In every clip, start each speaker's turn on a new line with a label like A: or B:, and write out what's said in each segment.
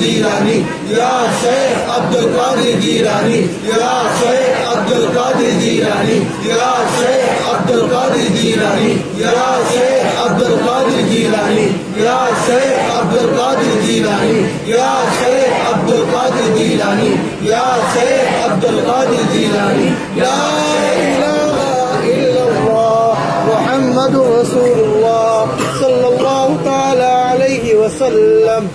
A: جیلانی یا شیخ عبد القادر جیلانی یا شیخ عبد القادر جیلانی یا شیخ عبد القادر جیلانی یا شیخ عبد القادر جیلانی یا شیخ عبد القادر جیلانی یا شیخ عبد القادر جیلانی یا شیخ عبد القادر جیلانی لا الہ الا اللہ محمد رسول اللہ صلی اللہ تعالی علیہ وسلم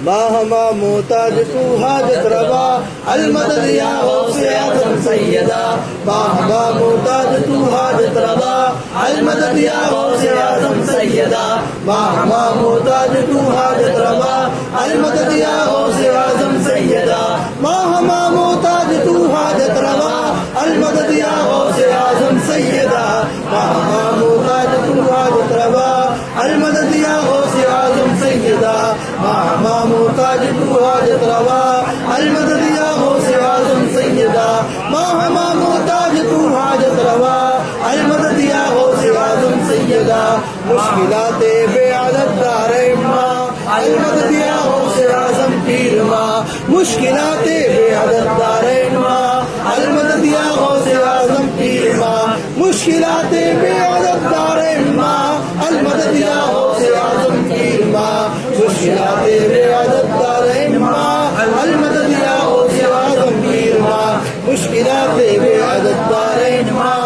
A: باہما محتاج تو حاجت روا المدد یا غوث اعظم سیدہ باہما محتاج تو حاجت روا المدد یا غوث اعظم سیدہ باہما محتاج تو حاجت روا المدد یا غوث اعظم سیدہ باہما محتاج تو حاجت روا المدد یا غوث اعظم سیدہ باہما محتاج تو حاجت روا المدد یا غوث اعظم سیدہ باہما محتاج تو حاجت روا المدد یا غوث اعظم سیدہ باہما محتاج تو حاجت روا المدد یا غوث اعظم سیدہ مشکلات بے عدد دارین ماں المدد یا غوث اعظم پیر ماں مشکلات بے عدد دارین ماں المدد یا غوث اعظم پیر ماں مشکلات بے عدد دارین ماں المدد یا غوث اعظم پیر ماں مشکلات بے عدد دارین ماں المدد یا غوث اعظم پیر ماں مشکلات بے عدد دارین ماں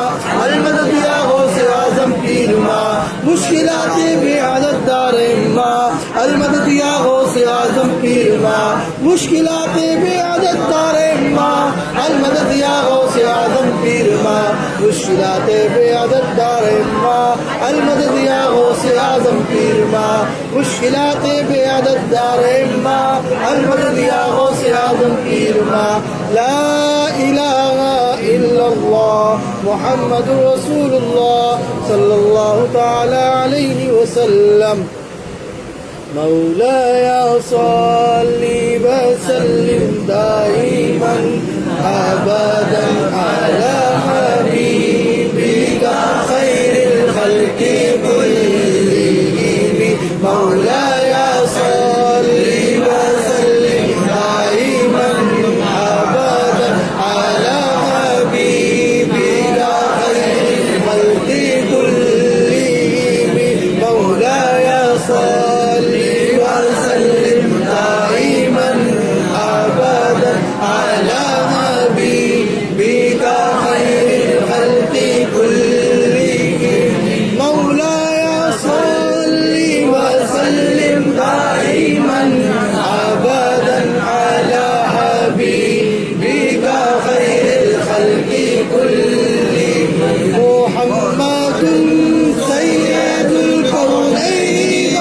A: المدد یا غوث اعظم پیر ماں مشکلات بے عدد دارین ماں المدد یا غوث اعظم پیر ماں مشکلات بے عدد دارین ماں المدد یا غوث اعظم پیر ماں مشکلات بے عدد دارین ماں المدد یا غوث اعظم پیر ماں مشکلات بے عدد دارین ماں المدد یا غوث اعظم پیر ماں لا الہ الا اللہ محمد رسول اللہ صلی اللہ تعالی علیہ وسلم مولاي صل وسلم دائما ابدا على حبيبك خير الخلق كلهم مولاي صل وسلم دائما ابدا على حبيبك خير الخلق كلهم مولاي صل وسلم دائما ابدا على حبيبك خير الخلق كلهم مولاي صل وسلم دائما ابدا على حبيبك خير الخلق كلهم محمد سيد الكونين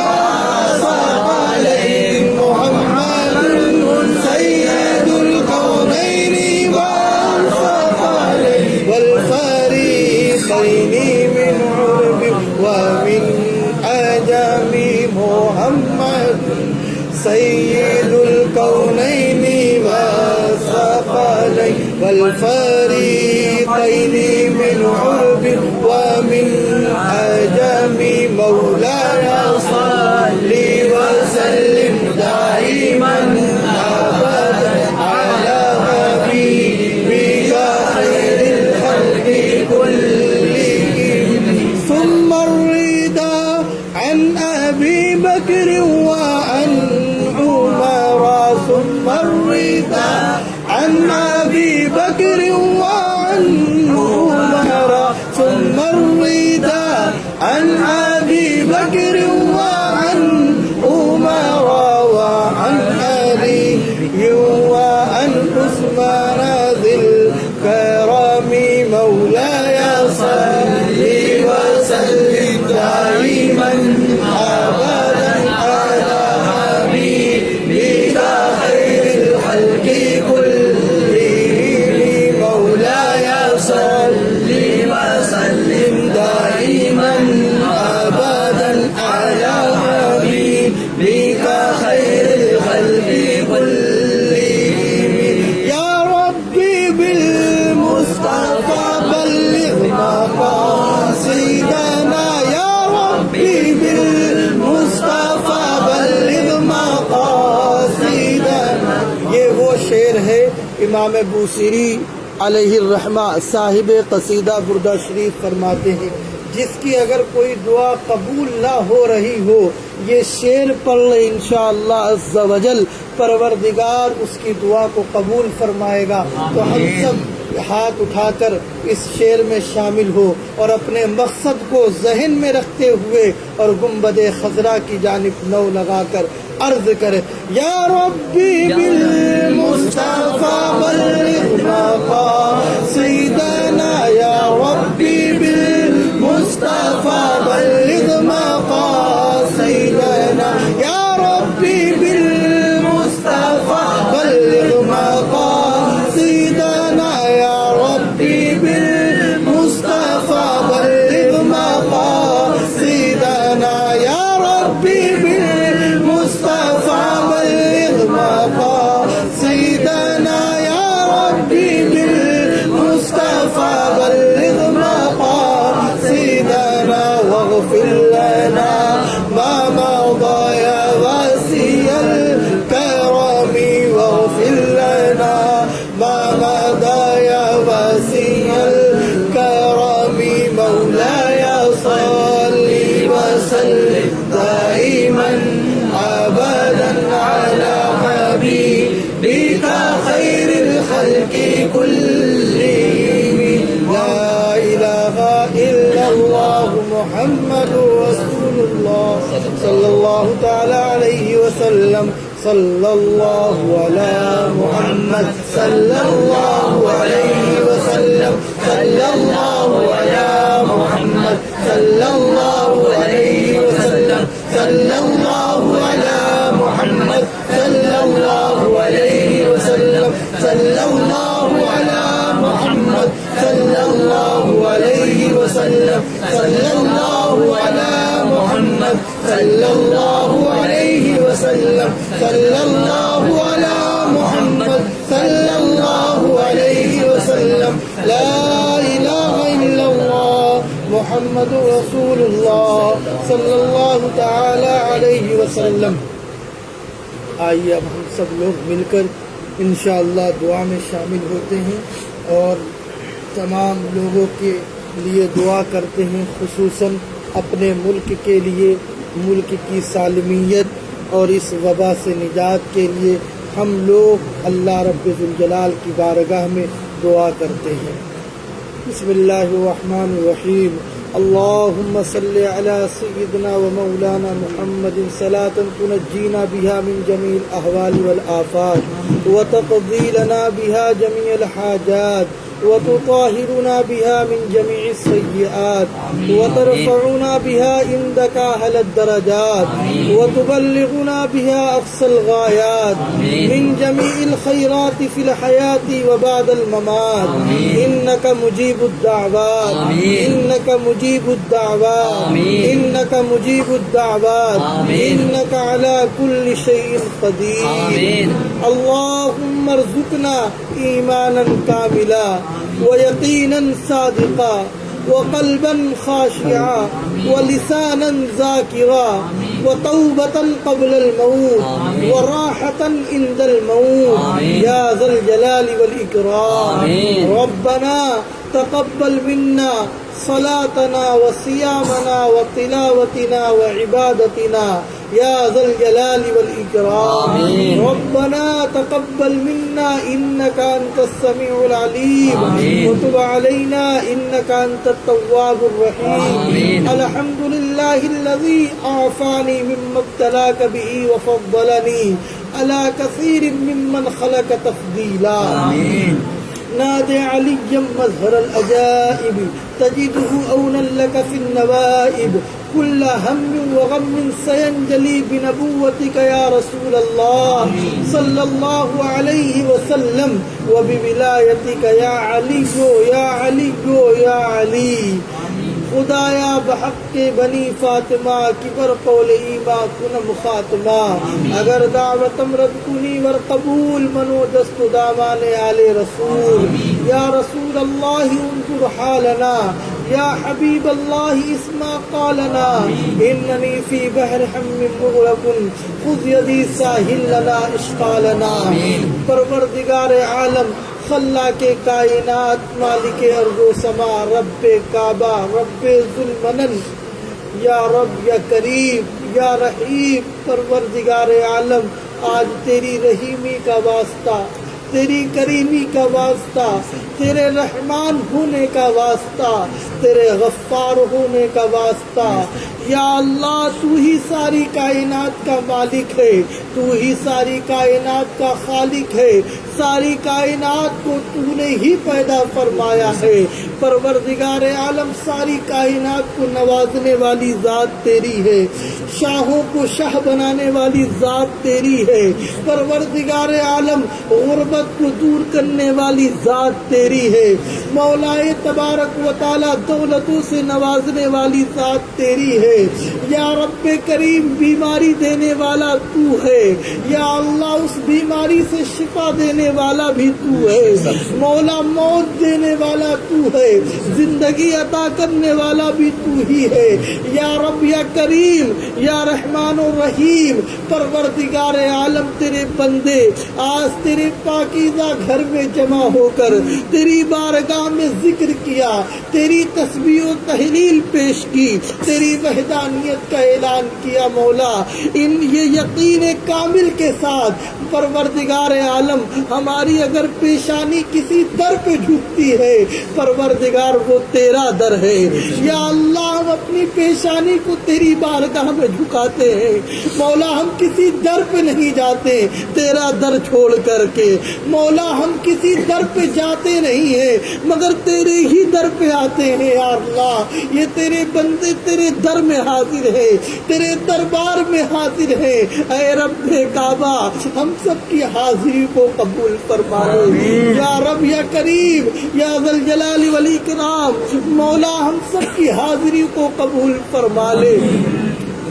A: والثقلين محمد سيد الكونين والثقلين والفريقين من عرب ومن عجم محمد سيد الكونين والثقلين والفريقين من عرب ومن عجم مولاي صل وسلم دائما ابدا على حبيبك خير الخلق كلهم ثم الرضا عن ابي بكر وعن عمر ثم الرضا عن ابي بكر وعن عمر امام بوصیری علیہ الرحمہ صاحب قصیدہ بردہ شریف فرماتے ہیں جس کی اگر کوئی دعا قبول نہ ہو رہی ہو یہ شعر پڑھ لے انشاءاللہ عز و جل پروردگار اس کی دعا کو قبول فرمائے گا۔ تو ہم سب ہاتھ اٹھا کر اس شعر میں شامل ہو اور اپنے مقصد کو ذہن میں رکھتے ہوئے اور گنبد خضرا کی جانب نو لگا کر عرض کرے یا ربی بالمصطفیٰ بلغ مقاصدنا، یا ربی بالمصطفیٰ بلغ مقاصدنا، یا ربی بالمصطفیٰ بلغ مقاصدنا، یا ربی بالمصطفیٰ بلغ مقاصدنا، یا ربی بالمصطفیٰ بلغ مقاصدنا، یا ربی بالمصطفیٰ بلغ مقاصدنا، واغفر لنا ما مضى يا واسع الكرم، واغفر لنا ما مضى يا واسع الكرم، مولاي صل وسلم دائما ابدا على حبيبك خير الخلق كلهم، لا اله الا الله محمد رسول الله صلى الله تعالى عليه وسلم، صلى الله على محمد صلى الله عليه وسلم، صلى الله على محمد صلى الله عليه وسلم، صلى الله على محمد صلى الله عليه وسلم، صلى الله على محمد صلى الله عليه وسلم، صلى الله على محمد صلى الله عليه وسلم، صلى الله على محمد صلى الله عليه وسلم، لا إله إلا الله محمد رسول الله صلی اللہ تعالی علیہ وسلم۔ آئیے اب ہم سب لوگ مل کر انشاءاللہ دعا میں شامل ہوتے ہیں اور تمام لوگوں کے لیے دعا کرتے ہیں، خصوصاً اپنے ملک کے لیے، ملک کی سالمیت اور اس وبا سے نجات کے لیے ہم لوگ اللہ رب ذوالجلال کی بارگاہ میں دعا کرتے ہیں۔ بسم اللہ الرحمن الرحیم، اللہم صل علی سیدنا و مولانا محمد صلاة تنجینا بها من جمیع الاحوال والآفات وتقضی لنا بها جمیع الحاجات وتطهرنا بها من جميع السيئات وترفعنا بها عندك أعلى الدرجات وتبلغنا بها أقصى الغايات من جميع الخيرات في الحياة وبعد الممات، إنك مجيب الدعوات، إنك مجيب الدعوات، إنك مجيب الدعوات، إنك على كل شيء قدير۔ اللهم ارزقنا إيمانا كاملا ويقينا صادقا وقلبا خاشعا ولسانا ذاكرا وتوبة قبل الموت وراحة عند الموت يا ذا الجلال والإكرام۔ ربنا تقبل منا صلاتنا وصيامنا وتلاوتنا وعبادتنا يا ذا الجلال والإكرام۔ ربنا تقبل منا إنك أنت السميع العليم وتب علينا إنك أنت التواب الرحيم۔ الحمد لله الذي أعفاني مما ابتلاك به وفضلني على كثير ممن خلق تفضيلا۔ نادي عليا مظهر الأجائب تجده أونا لك في النوائب، كل هم وغم سينجلي بنبوتك يا رسول الله صلى الله عليه وسلم وبولايتك يا علي يا علي يا علي۔ خدایا بحق بنی فاطمہ کبر قول ایما کنم خاتمہ، اگر دعوتم رد کنی ور قبول منو دست دامان آل رسول، یا رسول اللہ انظر حالنا یا حبیب اللہ اسما قالنا اننی فی بحر ہم مغرق خذ یدی ساحل لنا اشقالنا. پروردگار عالم، خلاق کائنات، مالک ارض و سما، رب کعبہ، رب ذوالمنن، یا رب یا کریم یا رحیم، پروردگار عالم آج تیری رحیمی کا واسطہ، تیری کریمی کا واسطہ، تیرے رحمان ہونے کا واسطہ، تیرے غفار ہونے کا واسطہ، یا اللہ تو ہی ساری کائنات کا مالک ہے، تو ہی ساری کائنات کا خالق ہے، ساری کائنات کو تو نے ہی پیدا فرمایا ہے. پروردگار عالم ساری کائنات کو نوازنے والی ذات تیری ہے، شاہوں کو شاہ بنانے والی ذات تیری ہے. پروردگار عالم غربت کو دور کرنے والی ذات تیری ہے. مولا تبارک و تعالی دولتوں سے نوازنے والی ذات تیری ہے. یا رب کریم بیماری دینے والا تو ہے، یا اللہ اس بیماری سے شفا دینے والا بھی تو ہے. مولا موت دینے والا تو ہے، زندگی عطا کرنے والا بھی تو ہی ہے. یا رب یا کریم یا رحمان و رحیم، پروردگار عالم تیرے بندے آج تیرے پاکیزہ گھر میں جمع ہو کر تیری بارگاہ میں ذکر کیا، تیری تسبیح و تحلیل پیش کی، تیری وحدانیت کا اعلان کیا. مولا یہ یقین کامل کے ساتھ پروردگار عالم ہماری اگر پیشانی کسی در پہ جھکتی ہے، پروردگار وہ تیرا در ہے. یا اللہ ہم اپنی پیشانی کو تیری بارگاہ میں جھکاتے ہیں. مولا ہم کسی در پہ نہیں جاتے تیرا در چھوڑ کر کے. مولا ہم کسی در پہ جاتے نہیں ہیں مگر تیرے ہی در پہ آتے ہیں. یا اللہ یہ تیرے بندے تیرے در میں حاضر ہے، تیرے دربار میں حاضر ہے. اے رب کعبہ ہم سب کی حاضری کو قبول فرما لے. یا رب یا کریم یا ذی الجلال والاکرام، مولا ہم سب کی حاضری کو قبول فرما لے.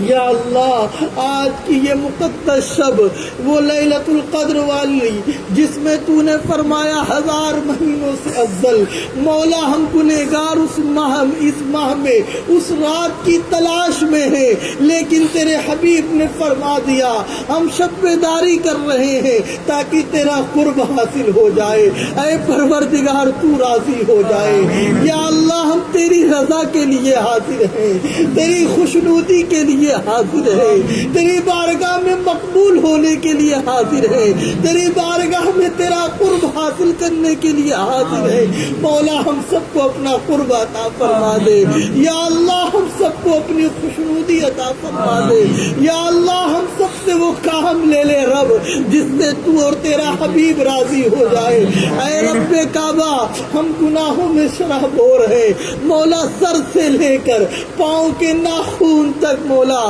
A: یا اللہ آج کی یہ مقدس شب، وہ لیلۃ القدر والی جس میں تو نے فرمایا 1000 مہینوں سے افضل، مولا ہم گنہگار اس ماہ میں اس رات کی تلاش میں ہیں، لیکن تیرے حبیب نے فرما دیا ہم شب بیداری کر رہے ہیں تاکہ تیرا قرب حاصل ہو جائے. اے پروردگار تو راضی ہو جائے. یا اللہ ہم تیری رضا کے لیے حاضر ہیں، تیری خوشنودی کے لیے حاضر ہے، تیری بارگاہ میں مقبول ہونے کے لیے حاضر ہے، تیری بارگاہ میں تیرا قرب حاصل کرنے کے لیے حاضر ہے. مولا ہم سب کو اپنا قرب عطا فرما دے. یا اللہ ہم سب کو اپنی خوشنودی عطا فرما دے. یا اللہ ہم سب سے وہ کام لے لے رب جس سے تو اور تیرا حبیب راضی ہو جائے. اے رب کعبہ ہم گناہوں میں شرابور ہیں، مولا سر سے لے کر پاؤں کے ناخون تک مولا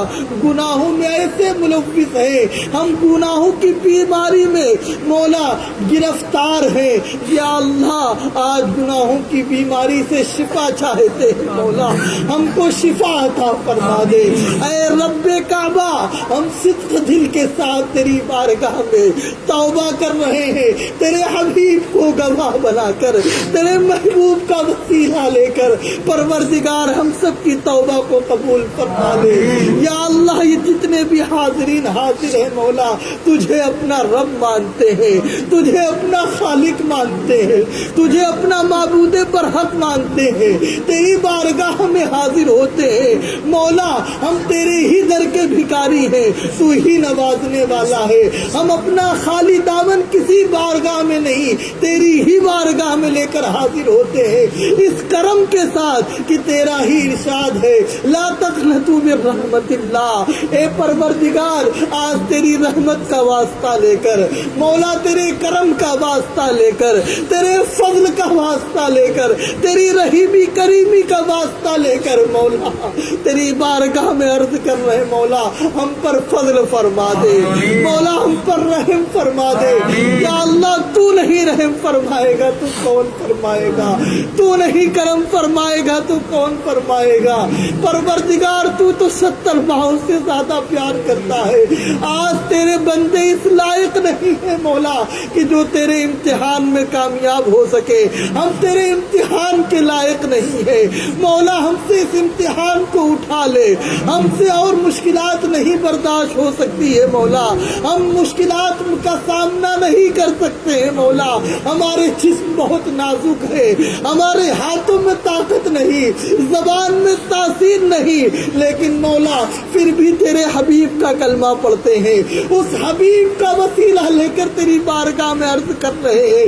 A: گناہوں میں ایسے ملوث ہیں، ہم گناہوں کی بیماری میں مولا گرفتار ہیں. یا اللہ آج گناہوں کی بیماری سے شفا چاہتے ہیں، مولا ہم کو شفا عطا فرما دے. اے رب کعبہ ہم صدق دل کے ساتھ تیری بارگاہ میں توبہ کر رہے ہیں، تیرے حبیب کو گواہ بنا کر، تیرے محبوب کا وسیلہ لے کر. پروردگار ہم سب کی توبہ کو قبول فرما لے. یا اللہ یہ جتنے بھی حاضرین حاضر ہیں مولا تجھے اپنا رب مانتے ہیں، تجھے اپنا خالق مانتے ہیں، تجھے اپنا معبود برحق مانتے ہیں، تیری بارگاہ میں حاضر ہوتے ہیں. مولا ہم تیرے ہی در کے بھکاری ہیں، تو ہی نوازنے والا ہے. ہم اپنا خالی دامن کسی بارگاہ میں نہیں تیری ہی بارگاہ میں لے کر حاضر ہوتے ہیں اس کرم کے ساتھ کہ تیرا ہی ارشاد ہے لا تقنطوا من رحمت اللہ. اے پروردگار آج تیری رحمت کا واسطہ لے کر، مولا تیرے کرم کا واسطہ لے کر، تیرے فضل کا واسطہ لے کر، تیری رحیمی کریمی کا واسطہ لے کر مولا تیری بارگاہ میں عرض کر رہے مولا ہم پر فضل فرما دے، مولا ہم پر رحم فرما دے. یا اللہ تو نہیں رحم فرمائے گا تو کون فرمائے گا، تو نہیں کرم فرمائے گا تو تو کون فرمائے گا؟ پروردگار تو 70 ماہوں سے زیادہ پیار کرتا ہے. آج تیرے بندے اس لائق نہیں ہے مولا کہ جو تیرے امتحان میں کامیاب ہو سکے. ہم تیرے امتحان کے لائق نہیں ہے مولا. ہم سے اس امتحان کو اٹھا لے. ہم سے اور مشکلات نہیں برداشت ہو سکتی ہے مولا. ہم مشکلات کا سامنا نہیں کر سکتے ہیں مولا. ہمارے جسم بہت نازک ہے. ہمارے ہاتھوں میں طاقت نہیں, زبان میں تاثیر نہیں, لیکن مولا پھر بھی تیرے حبیب کا کلمہ پڑھتے ہیں. اس حبیب کا وسیلہ لے کر تیری بارگاہ میں عرض کر رہے ہیں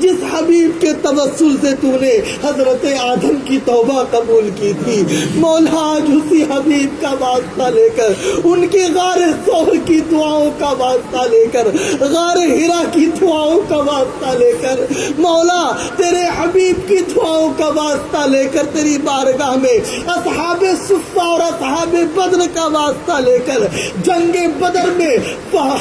A: جس حبیب کے توسل سے تو نے حضرت آدم کی توبہ قبول کی تھی مولا. آج اسی حبیب کا واسطہ لے کر, ان کے غار ثور کی دعاؤں کا واسطہ لے کر, غار ہرا کی دعاؤں کا واسطہ لے کر مولا, تیرے حبیب کی دعاؤں کا واسطہ لے کر تیری بارگاہ میں اصحاب صفہ اور اصحاب بدر کا واسطہ لے کر, جنگ بدر میں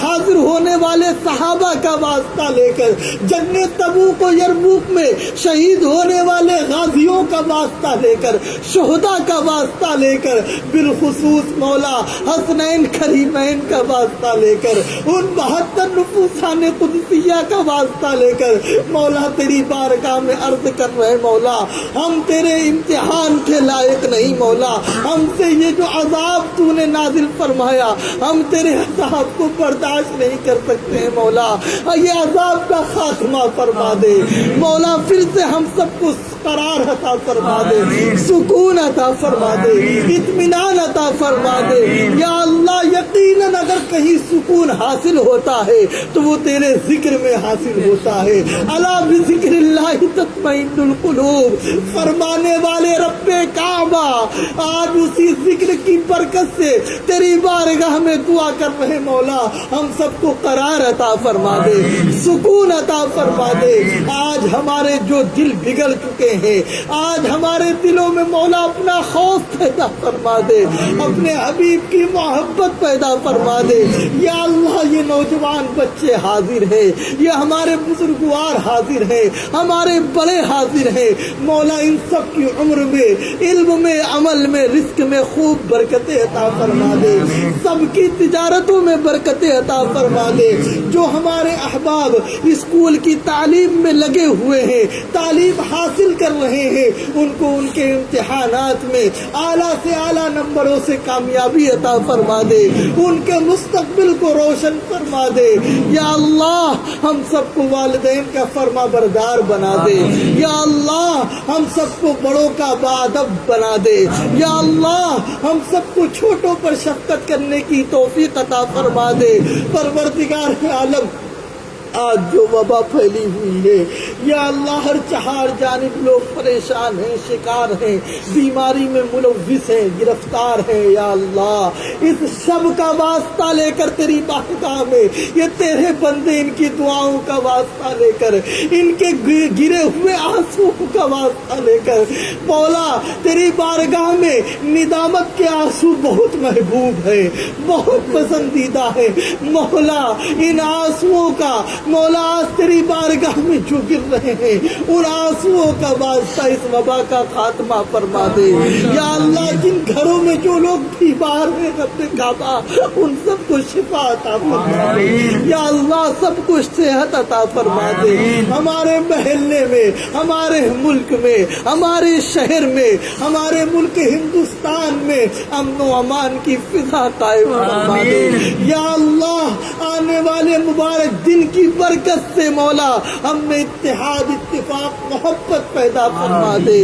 A: حاضر ہونے والے صحابہ کا واسطہ لے کر, جنگ تبوک و یرموک میں شہید ہونے والے غازیوں کا واسطہ لے کر, شہداء کا واسطہ لے کر, بالخصوص مولا حسنین کریمین کا واسطہ لے کر, ان 72 نفوسان قدسیہ کا واسطہ لے کر مولا تیری بارگاہ میں عرض کر رہے مولا, ہم تیرے امتحان کے لائق نہیں مولا. ہم سے یہ جو عذاب تو نے نازل فرمایا, ہم تیرے عذاب کو برداشت نہیں کر سکتے ہیں مولا. یہ عذاب کا خاتمہ فرما دے مولا. پھر سے ہم سب کو قرار عطا فرما دے, سکون عطا فرما دے, اطمینان عطا فرما دے. یا اللہ یقیناً اگر کہیں سکون حاصل ہوتا ہے تو وہ تیرے ذکر میں حاصل ہوتا ہے. الا بذکر اللہ تطمئن القلوب فرمانے والے رب کعبہ آج اسی ذکر کی برکت سے تیری بارگاہ میں دعا کر رہے مولا, ہم سب کو قرار عطا فرما دے, سکون عطا فرما دے. آج ہمارے جو دل بگڑ چکے ہیں, آج ہمارے دلوں میں مولا اپنا خوف پیدا فرما دے, اپنے حبیب کی محبت پیدا فرما دے. یا اللہ یہ نوجوان بچے حاضر ہیں, یہ ہمارے بزرگوار حاضر ہیں, ہمارے بڑے حاضر ہیں مولا. ان سب کی عمر میں, علم میں, عمل میں, رزق میں خوب برکتیں عطا فرما دے. سب کی تجارتوں میں برکتیں عطا فرما دے. جو ہمارے احباب اسکول کی تعلیم میں لگے ہوئے ہیں, تعلیم حاصل کر رہے ہیں, ان کو ان کے امتحانات میں اعلیٰ سے اعلیٰ نمبروں سے کامیابی عطا فرما دے, ان کے مستقبل کو روشن فرما دے. یا اللہ ہم سب کو والدین کا فرما بردار بنا دے. یا اللہ ہم سب کو بڑوں کا باادب بنا دے. یا اللہ ہم سب کو چھوٹوں پر شفقت کرنے کی توفیق عطا فرما دے. پروردگار عالم آج جو وبا پھیلی ہوئی ہے یا اللہ ہر چہار جانب لوگ پریشان ہیں, شکار ہیں, بیماری میں ملوث ہیں, گرفتار ہیں. یا اللہ اس سب کا واسطہ لے کر تیری بارگاہ میں یہ تیرے بندے ان کی دعاؤں کا واسطہ لے کر, ان کے گرے ہوئے آنسو کا واسطہ لے کر مولا تیری بارگاہ میں ندامت کے آنسو بہت محبوب ہے, بہت پسندیدہ ہے مولا. ان آنسوؤں کا مولا آج تیری بارگاہ میں جو گر رہے ہیں ان آنسوؤں کا واسطہ اس وبا کا خاتمہ فرما دے. یا اللہ جن گھروں میں جو لوگ بیمار ہیں رب کعبہ ان سب کو شفا عطا فرما دے. یا اللہ سب کو صحت عطا فرما دے. ہمارے محلے میں, ہمارے ملک میں, ہمارے شہر میں, ہمارے ملک ہندوستان میں امن و امان کی فضا قائم فرما دے. یا اللہ آنے والے مبارک دن کی برکت سے مولا ہم میں اتحاد, اتفاق, محبت پیدا فرما دے.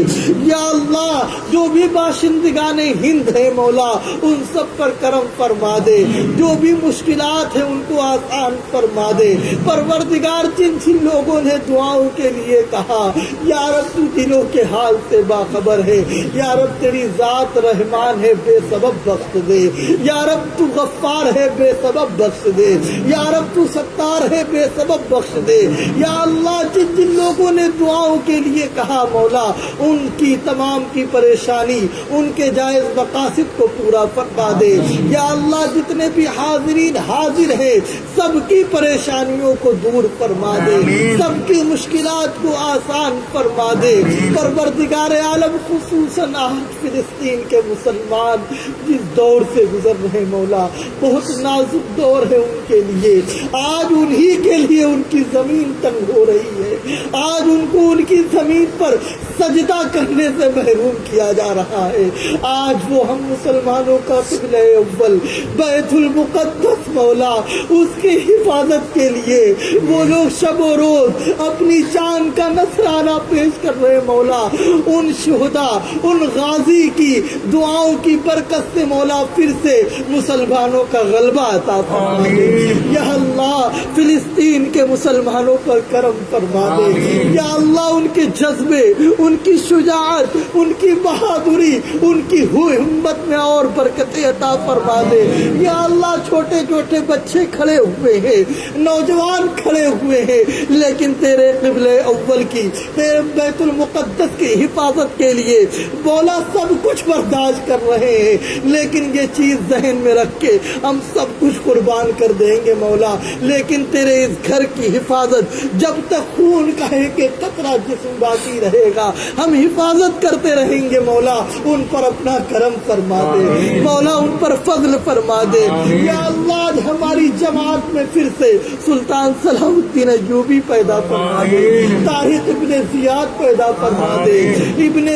A: یا اللہ جو بھی باشندگان ہند ہیں مولا ان سب پر کرم فرما دے. جو بھی مشکلات ہیں ان کو آسان فرما دے. پروردگار جن جن لوگوں نے دعاؤں کے لیے کہا یا رب تو دلوں کے حال سے باخبر ہے. یا رب تیری ذات رحمان ہے, بے سبب بخش دے. یا رب تو غفار ہے, بے سبب بخش دے. یا رب تو ستار ہے بے سبب بخش دے یا اللہ جن جن لوگوں نے دعاؤں کے لیے کہا مولا ان کی تمام کی پریشانی ان کے جائز مقاصد کو پورا فرما دے یا اللہ جتنے بھی حاضرین حاضر ہیں سب کی پریشانیوں کو دور فرما دے سب کی مشکلات کو آسان فرما دے پروردگار عالم خصوصاً آج فلسطین کے مسلمان جس دور سے گزر رہے مولا بہت نازک دور ہے ان کے لیے آج انہی کے لیے ان کی زمین تنگ ہو رہی ہے آج ان کو ان کی زمین پر سجدہ کرنے سے محروم کیا جا رہا ہے آج وہ ہم مسلمانوں کا قبلہ اول بیت المقدس مولا اس کی حفاظت کے لیے وہ لوگ شب و روز اپنی جان کا نذرانہ پیش کر رہے مولا ان شہداء ان غازی کی دعاؤں کی برکت سے مولا پھر سے مسلمانوں کا غلبہ عطا فرما دے یا اللہ فلسطین کے مسلمانوں پر کرم فرما دے یا اللہ ان کے جذبے ان کی شجاعت ان کی بہادری ان کی ہمت میں اور برکتیں عطا فرما دے یا اللہ چھوٹے چھوٹے بچے کھڑے ہوئے ہیں نوجوان کھڑے ہوئے ہیں لیکن تیرے قبلہ اول کی تیرے بیت المقدس کی حفاظت کے لیے مولا سب کچھ برداشت کر رہے ہیں لیکن یہ چیز ذہن میں رکھ کے ہم سب کچھ قربان کر دیں گے مولا لیکن تیرے اس گھر کی حفاظت جب تک خون کا ایک ایک قطرہ جسم باقی رہے گا ہم حفاظت کرتے رہیں گے مولا ان پر اپنا کرم فرما دے مولا ان پر فضل فرما دے یا اللہ ہماری جماعت میں پھر سے سلطان صلاح الدین ایوبی پیدا فرما دے طارق ابن زیاد پیدا فرما دے ابن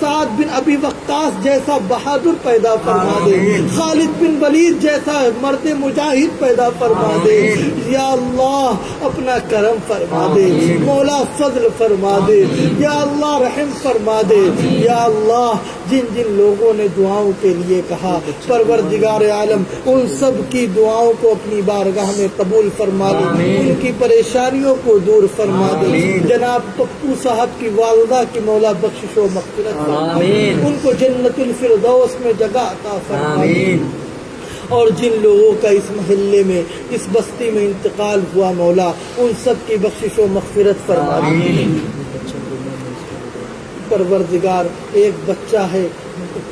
A: سعد بن ابی وقاص جیسا بہادر پیدا فرما دے خالد بن ولید جیسا مرد مجاہد پیدا فرما دے یا اللہ اپنا کرم فرما دے مولا فضل فرما دے یا اللہ رحم فرما دے یا اللہ جن جن لوگوں نے دعاؤں کے لیے کہا پروردگار عالم ان سب کی دعاؤں کو اپنی بارگاہ میں قبول فرما دے ان کی پریشانیوں کو دور فرما دے جناب پپو صاحب کی والدہ کی مولا بخشش و مغفرت فرما دے ان کو جنت الفردوس میں جگہ عطا فرما دے اور جن لوگوں کا اس محلے میں اس بستی میں انتقال ہوا مولا ان سب کی بخشش و مغفرت فرما دے پروردگار ایک بچہ ہے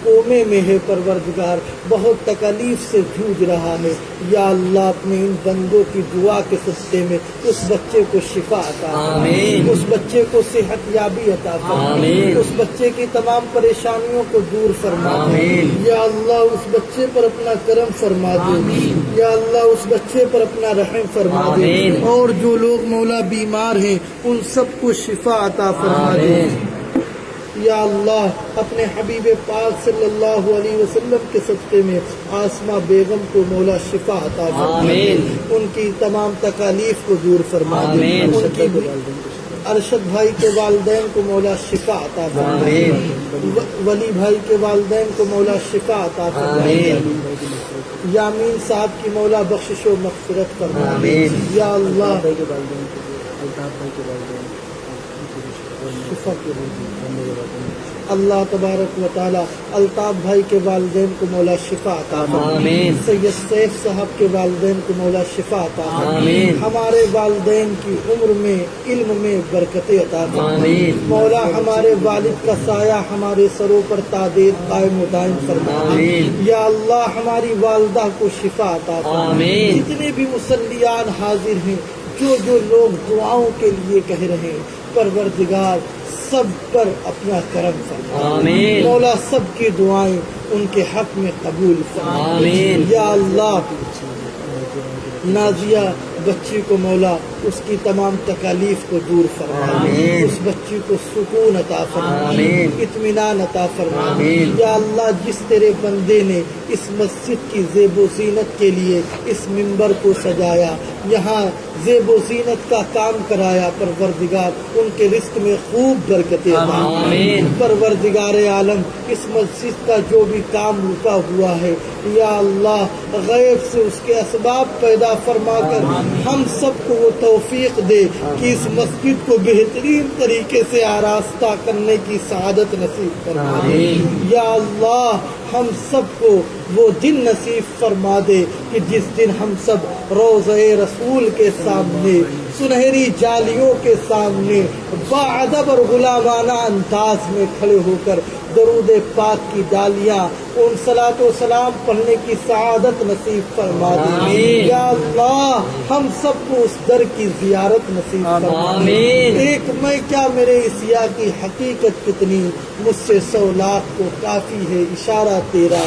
A: کومے میں ہے پروردگار بہت تکلیف سے جھوج رہا ہے یا اللہ اپنے ان بندوں کی دعا کے صدقے میں اس بچے کو شفا عطا فرما اس بچے کو صحت یابی عطا فرما اس بچے کی تمام پریشانیوں کو دور فرما دے یا اللہ اس بچے پر اپنا کرم فرما دے یا اللہ اس بچے پر اپنا رحم فرما دے اور جو لوگ مولا بیمار ہیں ان سب کو شفا عطا فرما دے یا اللہ اپنے حبیب پاک صلی اللہ علیہ وسلم کے صدقے میں آسمہ بیگم کو مولا شفا عطا فرما دے ان کی تمام تکالیف کو دور فرما دے ان کی ارشد بھائی کے والدین کو مولا شفا عطا فرما دے ولی بھائی کے والدین کو مولا شفا عطا فرما دے یامین صاحب کی مولا بخشش و مغفرت فرما دے یا اللہ شفا کے اللہ تبارک و تعالی الطاف بھائی کے والدین کو مولا شفا عطا فرما سید سیف صاحب کے والدین کو مولا شفا عطا فرما ہمارے والدین کی عمر میں علم میں برکتیں عطا فرما مولا ہمارے والد کا سایہ ہمارے سروں پر تادیر قائم و دائم فرما یا اللہ ہماری والدہ کو شفا عطا فرما جتنے بھی مصلیان حاضر ہیں جو لوگ دعاؤں کے لیے کہہ رہے ہیں پروردگار سب پر اپنا کرم فرما مولا سب کی دعائیں ان کے حق میں قبول فرما یا اللہ نازیہ بچی کو مولا اس کی تمام تکالیف کو دور فرما اس بچی کو سکون عطا فرما اطمینان عطا فرما یا اللہ جس تیرے بندے نے اس مسجد کی زیب و زینت کے لیے اس منبر کو سجایا یہاں زیب و زینت کا کام کرایا پروردگار ان کے رزق میں خوب برکتیں پروردگار عالم اس مسجد کا جو بھی کام رکا ہوا ہے یا اللہ غیب سے اس کے اسباب پیدا فرما کر ہم سب کو وہ توفیق دے کہ اس مسجد کو بہترین طریقے سے آراستہ کرنے کی سعادت نصیب فرما دے۔ یا اللہ ہم سب کو وہ دن نصیب فرما دے کہ جس دن ہم سب روضہ رسول کے سامنے سنہری جالیوں کے سامنے باادب اور غلامانہ انداز میں کھڑے ہو کر درود پاک کی ڈالیاں ان صلاۃ و سلام پڑھنے کی سعادت نصیب فرما دے۔ یا اللہ ہم سب کو اس در کی زیارت نصیب فرما دے۔ ایک میں کیا میرے اسیا کی حقیقت کتنی، مجھ سے 100 لاکھ کو کافی ہے اشارہ تیرا،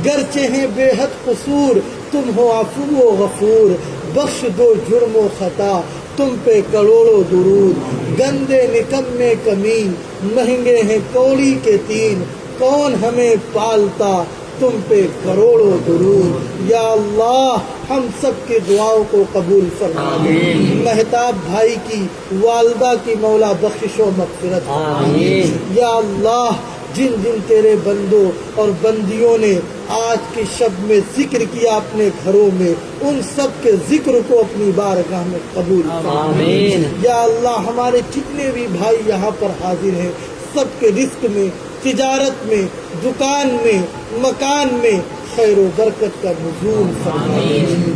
A: گرچہ ہیں بے حد قصور تم ہو عفو و غفور، بخش دو جرم و خطا تم پہ کروڑوں درود، گندے نکمے کمین مہنگے ہیں کوڑی کے تین، کون ہمیں پالتا تم پہ کروڑوں درود۔ یا اللہ ہم سب کی دعاؤں کو قبول فرما دے۔ مہتاب بھائی کی والدہ کی مولا بخشش و مغفرت فرما دے۔ یا اللہ جن جن تیرے بندوں اور بندیوں نے آج کی شب میں ذکر کیا اپنے گھروں میں، ان سب کے ذکر کو اپنی بارگاہ میں قبول فرما۔ یا اللہ ہمارے جتنے بھی بھائی یہاں پر حاضر ہیں سب کے رزق میں، تجارت میں، دکان میں، مکان میں خیر و برکت کا نزول فرما۔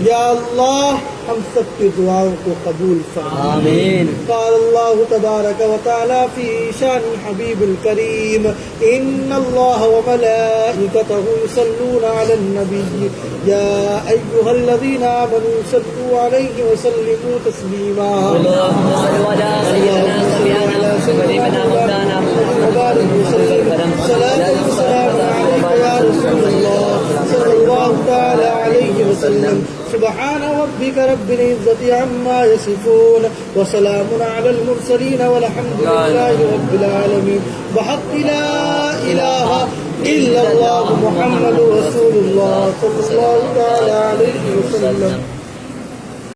A: یا اللہ ہم سب کی دعاؤں کو قبول فرما۔ قال اللہ تبارک و تعالی فی شان حبیب الکریم ان اللہ وملائکتہ یصلون علی النبی یا ایہا الذین آمنوا صلوا علیہ وسلموا تسلیما۔ اللہم صل علی سیدنا مولانا وبارک وسلم صلاۃ و سلام علیک یا رسول اللہ صلی اللہ تعالی علیہ وسلم۔ سبحان ربک رب العزة عما يصفون وسلام على المرسلين والحمد لله رب العالمين بحق لا إله إلا الله محمد رسول الله صلى الله عليه وسلم۔